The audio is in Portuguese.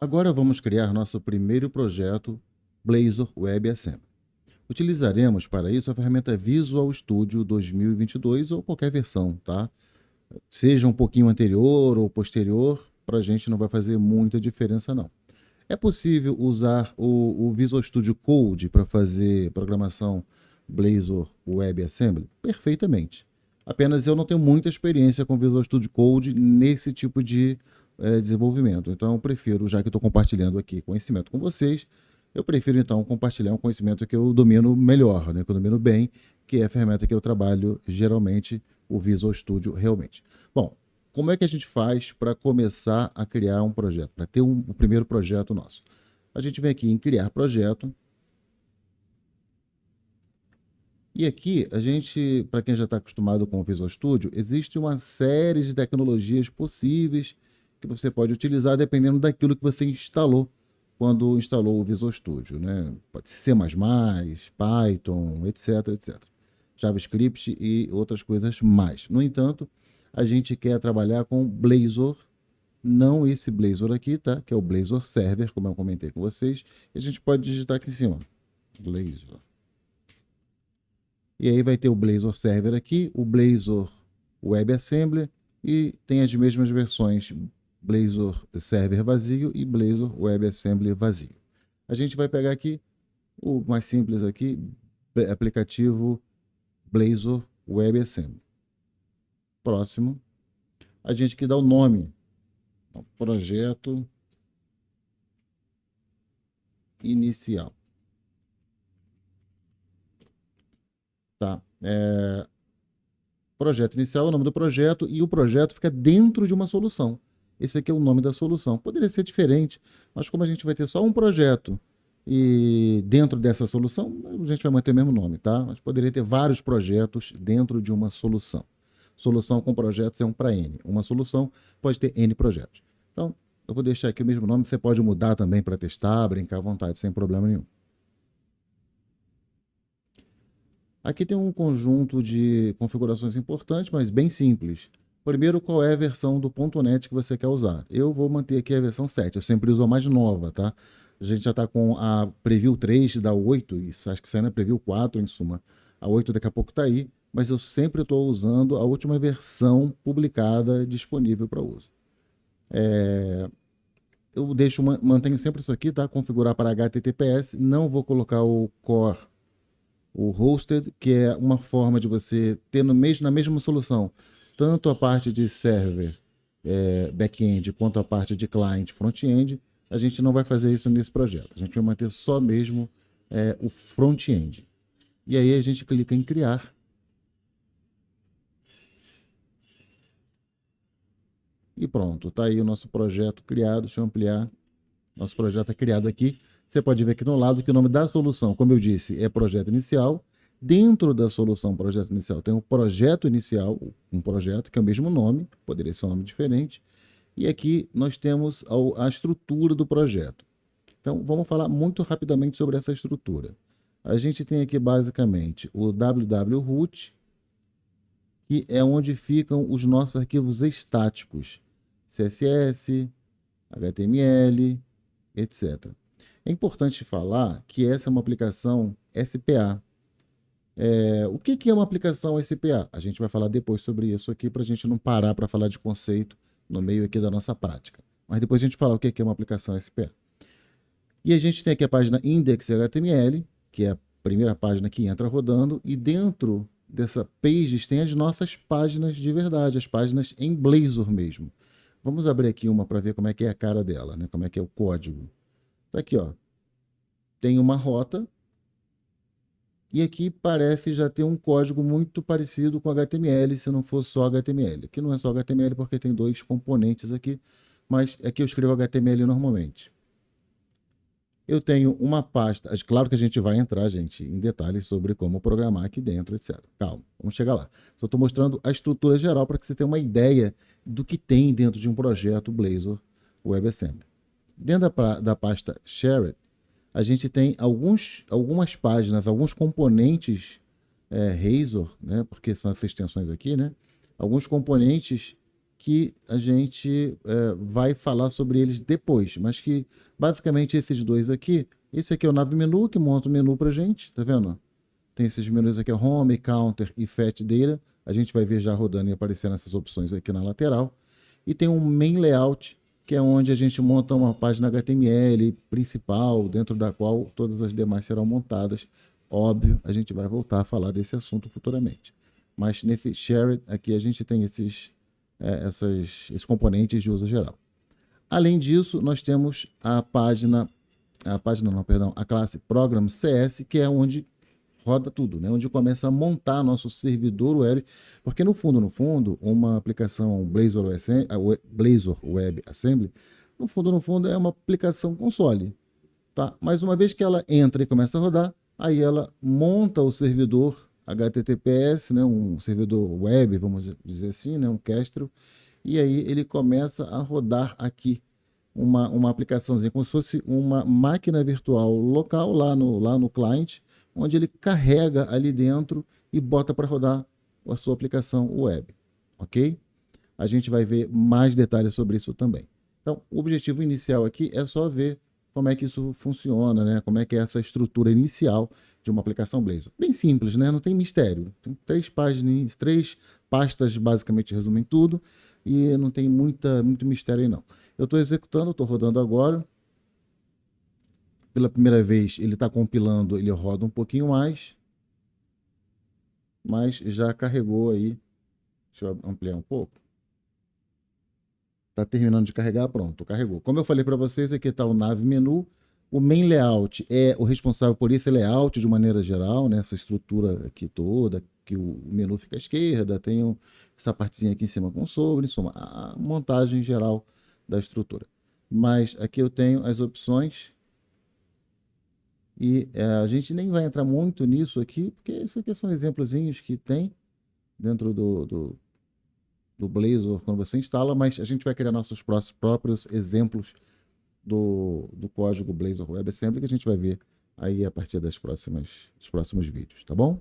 Agora vamos criar nosso primeiro projeto Blazor WebAssembly. Utilizaremos para isso a ferramenta Visual Studio 2022 ou qualquer versão, tá? Seja um pouquinho anterior ou posterior, para a gente não vai fazer muita diferença não. É possível usar o Visual Studio Code para fazer programação Blazor WebAssembly? Perfeitamente. Apenas eu não tenho muita experiência com Visual Studio Code nesse tipo de desenvolvimento. Então eu prefiro, já que estou compartilhando aqui conhecimento com vocês, eu prefiro então compartilhar um conhecimento que eu domino melhor, né, que eu domino bem, que é a ferramenta que eu trabalho geralmente, o Visual Studio realmente. Bom, como é que a gente faz para começar a criar um projeto, para ter o primeiro projeto nosso? A gente vem aqui em criar projeto. E aqui, a gente, para quem já está acostumado com o Visual Studio, existe uma série de tecnologias possíveis que você pode utilizar dependendo daquilo que você instalou quando instalou o Visual Studio, né? Pode ser C++, Python, etc, etc. JavaScript e outras coisas mais. No entanto, a gente quer trabalhar com Blazor, não esse Blazor aqui, tá? Que é o Blazor Server, como eu comentei com vocês. E a gente pode digitar aqui em cima, Blazor. E aí vai ter o Blazor Server aqui, o Blazor WebAssembly e tem as mesmas versões Blazor Server vazio e Blazor WebAssembly vazio. A gente vai pegar aqui o mais simples aqui, aplicativo Blazor WebAssembly. Próximo, a gente que dá o nome, projeto inicial. Tá? Projeto inicial é o nome do projeto e o projeto fica dentro de uma solução. Esse aqui é o nome da solução. Poderia ser diferente, mas como a gente vai ter só um projeto e dentro dessa solução, a gente vai manter o mesmo nome, tá? Mas poderia ter vários projetos dentro de uma solução. Solução com projetos é um para N. Uma solução pode ter N projetos. Então, eu vou deixar aqui o mesmo nome, você pode mudar também para testar, brincar à vontade, sem problema nenhum. Aqui tem um conjunto de configurações importantes, mas bem simples. Primeiro, qual é a versão do .NET que você quer usar? Eu vou manter aqui a versão 7, eu sempre uso a mais nova, tá? A gente já está com a Preview 3 da 8, e acho que sai na Preview 4, em suma. A 8 daqui a pouco está aí, mas eu sempre estou usando a última versão publicada disponível para uso. Eu mantenho sempre isso aqui, tá? Configurar para HTTPS, não vou colocar o Core, o hosted, que é uma forma de você ter na mesma solução tanto a parte de server back-end quanto a parte de client front-end. A gente não vai fazer isso nesse projeto. A gente vai manter só mesmo o front-end. E aí a gente clica em criar. E pronto, está aí o nosso projeto criado. Deixa eu ampliar. Nosso projeto é criado aqui. Você pode ver aqui no lado que o nome da solução, como eu disse, é projeto inicial. Dentro da solução projeto inicial tem o projeto inicial, um projeto que é o mesmo nome, poderia ser um nome diferente. E aqui nós temos a estrutura do projeto. Então vamos falar muito rapidamente sobre essa estrutura. A gente tem aqui basicamente o www-root, que é onde ficam os nossos arquivos estáticos, CSS, HTML, etc. É importante falar que essa é uma aplicação SPA. O que é uma aplicação SPA? A gente vai falar depois sobre isso aqui para a gente não parar para falar de conceito no meio aqui da nossa prática. Mas depois a gente fala o que é uma aplicação SPA. E a gente tem aqui a página index.html, que é a primeira página que entra rodando, e dentro dessa pages tem as nossas páginas de verdade, as páginas em Blazor mesmo. Vamos abrir aqui uma para ver como é que é a cara dela, né? Como é que é o código. Tá aqui, ó. Tem uma rota. E aqui parece já ter um código muito parecido com HTML, se não for só HTML. Aqui não é só HTML porque tem dois componentes aqui, mas aqui eu escrevo HTML normalmente. Eu tenho uma pasta, claro que a gente vai entrar, gente, em detalhes sobre como programar aqui dentro, etc. Calma, vamos chegar lá. Só estou mostrando a estrutura geral para que você tenha uma ideia do que tem dentro de um projeto Blazor WebAssembly. Dentro da pasta Shared, a gente tem algumas páginas, alguns componentes Razor, né, porque são essas extensões aqui, né, alguns componentes que a gente vai falar sobre eles depois, mas que basicamente esses dois aqui, esse aqui é o Nav Menu, que monta o menu pra gente, tá vendo? Tem esses menus aqui, Home, Counter e Fat Data, a gente vai ver já rodando e aparecendo essas opções aqui na lateral. E tem um Main Layout, que é onde a gente monta uma página HTML principal, dentro da qual todas as demais serão montadas. Óbvio, a gente vai voltar a falar desse assunto futuramente. Mas nesse Share aqui a gente tem esses componentes de uso geral. Além disso, nós temos a classe Program CS, que é onde roda tudo, né? Onde começa a montar nosso servidor web, porque no fundo, uma aplicação Blazor Web Assembly, no fundo é uma aplicação console, tá? Mas uma vez que ela entra e começa a rodar, aí ela monta o servidor HTTPS, né? Um servidor web, vamos dizer assim, né? Um Kestrel, e aí ele começa a rodar aqui uma aplicaçãozinha, como se fosse uma máquina virtual local lá no cliente, onde ele carrega ali dentro e bota para rodar a sua aplicação web, ok? A gente vai ver mais detalhes sobre isso também. Então, o objetivo inicial aqui é só ver como é que isso funciona, né? Como é que é essa estrutura inicial de uma aplicação Blazor. Bem simples, né? Não tem mistério. Tem 3 páginas, 3 pastas basicamente resumem tudo e não tem muito mistério aí não. Eu estou executando, estou rodando agora. Pela primeira vez ele está compilando, ele roda um pouquinho mais, mas já carregou aí. Deixa eu ampliar um pouco. Está terminando de carregar, pronto, carregou. Como eu falei para vocês, aqui está o Nav Menu. O Main Layout é o responsável por esse layout de maneira geral, né? Essa estrutura aqui toda, que o menu fica à esquerda, tem essa partezinha aqui em cima com sobre, em suma, a montagem geral da estrutura. Mas aqui eu tenho as opções e a gente nem vai entrar muito nisso aqui, porque esses aqui são exemplozinhos que tem dentro do Blazor quando você instala, mas a gente vai criar nossos próprios exemplos do código Blazor WebAssembly que a gente vai ver aí a partir dos próximos vídeos, tá bom?